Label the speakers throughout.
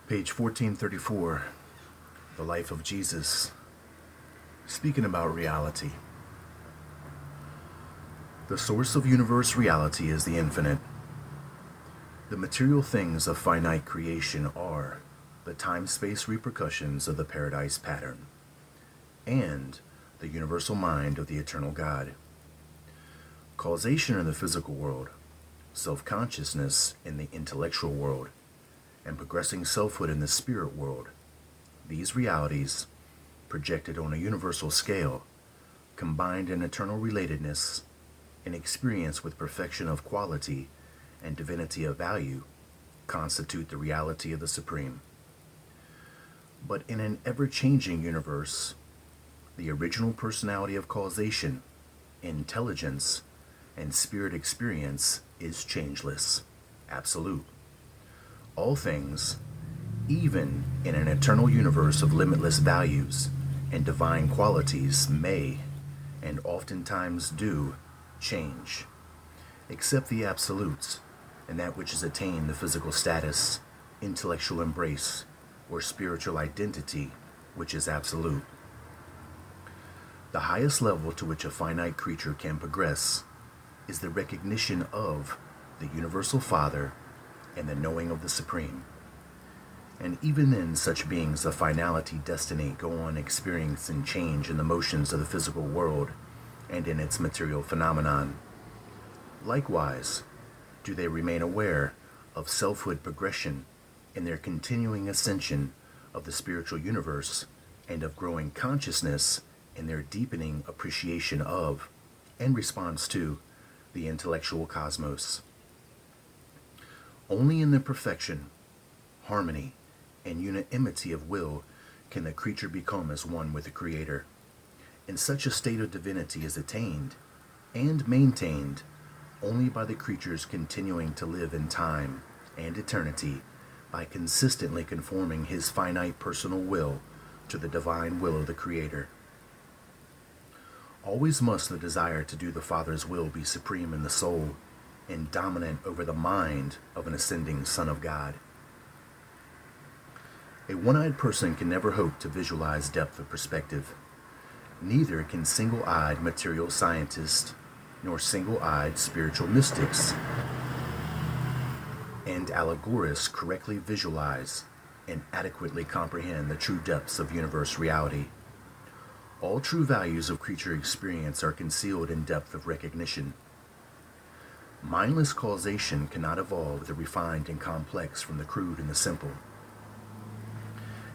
Speaker 1: Page 1434, The Life of Jesus, speaking about reality. The source of universe reality is the infinite. The material things of finite creation are the time-space repercussions of the paradise pattern and the universal mind of the eternal God. Causation in the physical world, self-consciousness in the intellectual world, and progressing selfhood in the spirit world. These realities, projected on a universal scale, combined in eternal relatedness, in experience with perfection of quality and divinity of value, constitute the reality of the Supreme. But in an ever-changing universe, the original personality of causation, intelligence, and spirit experience is changeless, absolute. All things, even in an eternal universe of limitless values and divine qualities, may, and oftentimes do, change, except the absolutes, and that which has attained the physical status, intellectual embrace, or spiritual identity, which is absolute. The highest level to which a finite creature can progress is the recognition of the Universal Father and the knowing of the Supreme. And even then, such beings of finality destiny go on experiencing change in the motions of the physical world and in its material phenomenon. Likewise, do they remain aware of selfhood progression in their continuing ascension of the spiritual universe and of growing consciousness in their deepening appreciation of and response to the intellectual cosmos. Only in the perfection, harmony, and unanimity of will can the creature become as one with the Creator. And such a state of divinity is attained and maintained only by the creature's continuing to live in time and eternity by consistently conforming his finite personal will to the divine will of the Creator. Always must the desire to do the Father's will be supreme in the soul and dominant over the mind of an ascending Son of God. A one-eyed person can never hope to visualize depth of perspective. Neither can single-eyed material scientists nor single-eyed spiritual mystics and allegorists correctly visualize and adequately comprehend the true depths of universe reality. All true values of creature experience are concealed in depth of recognition. Mindless causation cannot evolve the refined and complex from the crude and the simple.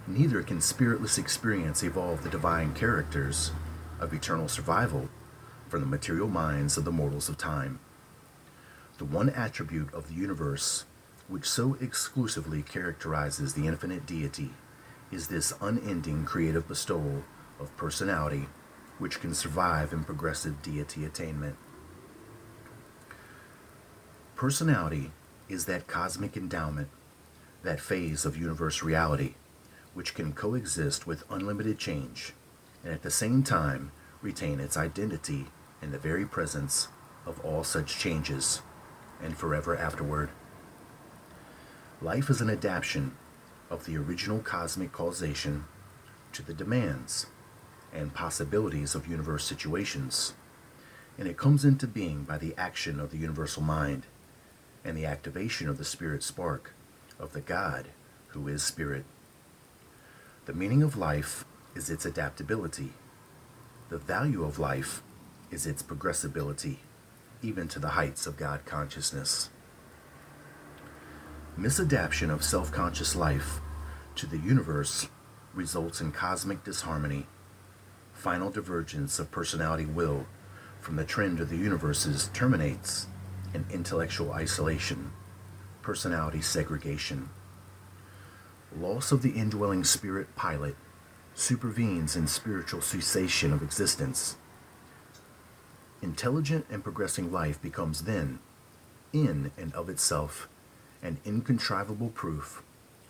Speaker 1: Neither can spiritless experience evolve the divine characters of eternal survival from the material minds of the mortals of time. The one attribute of the universe which so exclusively characterizes the infinite deity is this unending creative bestowal of personality which can survive in progressive deity attainment. Personality is that cosmic endowment, that phase of universe reality, which can coexist with unlimited change, and at the same time retain its identity in the very presence of all such changes, and forever afterward. Life is an adaptation of the original cosmic causation to the demands and possibilities of universe situations, and it comes into being by the action of the universal mind and the activation of the spirit spark of the God who is spirit. The meaning of life is its adaptability. The value of life is its progressibility, even to the heights of God consciousness. Misadaptation of self-conscious life to the universe results in cosmic disharmony, final divergence of personality will from the trend of the universes terminates in intellectual isolation, personality segregation. Loss of the indwelling spirit pilot supervenes in spiritual cessation of existence. Intelligent and progressing life becomes then, in and of itself, an incontrivable proof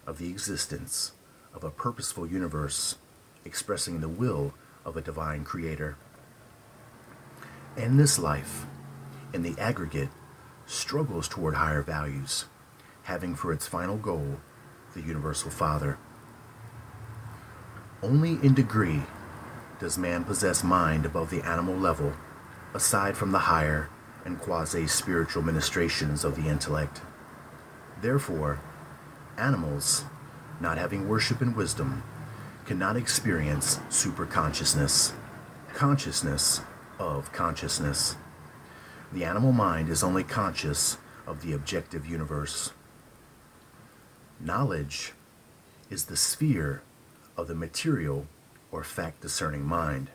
Speaker 1: of the existence of a purposeful universe expressing the will of a divine creator. And this life, in the aggregate, struggles toward higher values, having for its final goal the universal Father. Only in degree does man possess mind above the animal level, aside from the higher and quasi-spiritual ministrations of the intellect. Therefore, animals, not having worship and wisdom, cannot experience superconsciousness, consciousness of consciousness. The animal mind is only conscious of the objective universe. Knowledge is the sphere of the material or fact-discerning mind.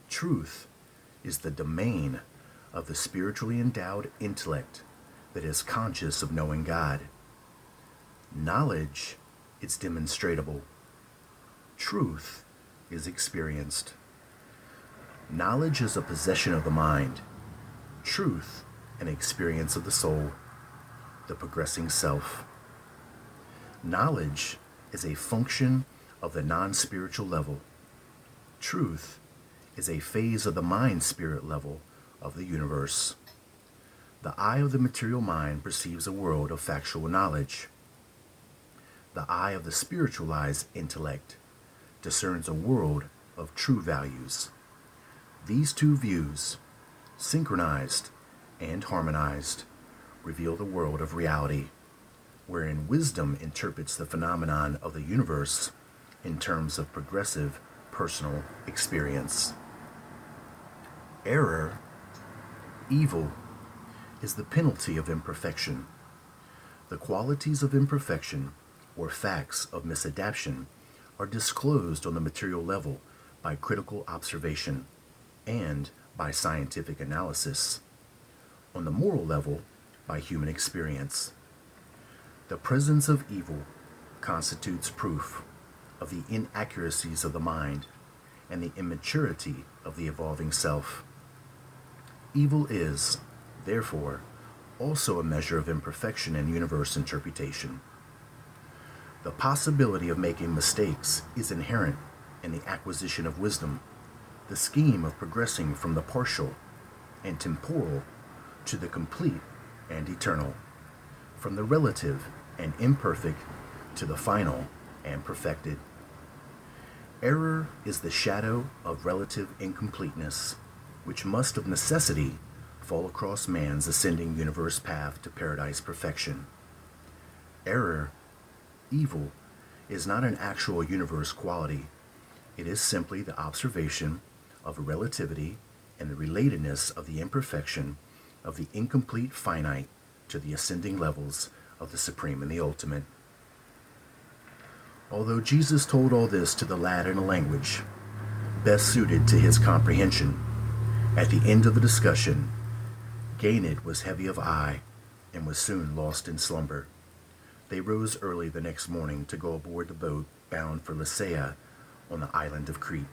Speaker 1: Truth is the domain of the spiritually endowed intellect that is conscious of knowing God. Knowledge is demonstrable. Truth is experienced. Knowledge is a possession of the mind. Truth, an experience of the soul, the progressing self. Knowledge is a function of the non-spiritual level. Truth is a phase of the mind-spirit level of the universe. The eye of the material mind perceives a world of factual knowledge. The eye of the spiritualized intellect discerns a world of true values. These two views, synchronized and harmonized, reveal the world of reality, wherein wisdom interprets the phenomenon of the universe in terms of progressive personal experience. Error, evil, is the penalty of imperfection. The qualities of imperfection, or facts of misadaptation, are disclosed on the material level by critical observation and by scientific analysis. On the moral level, by human experience. The presence of evil constitutes proof of the inaccuracies of the mind and the immaturity of the evolving self. Evil is, therefore, also a measure of imperfection in universe interpretation. The possibility of making mistakes is inherent in the acquisition of wisdom, the scheme of progressing from the partial and temporal to the complete and eternal, from the relative and imperfect to the final and perfected. Error is the shadow of relative incompleteness, which must of necessity fall across man's ascending universe path to paradise perfection. Error, evil, is not an actual universe quality. It is simply the observation of relativity and the relatedness of the imperfection of the incomplete finite to the ascending levels of the supreme and the ultimate. Although Jesus told all this to the lad in a language best suited to his comprehension, at the end of the discussion, Ganid was heavy of eye and was soon lost in slumber. They rose early the next morning to go aboard the boat bound for Lycia on the island of Crete.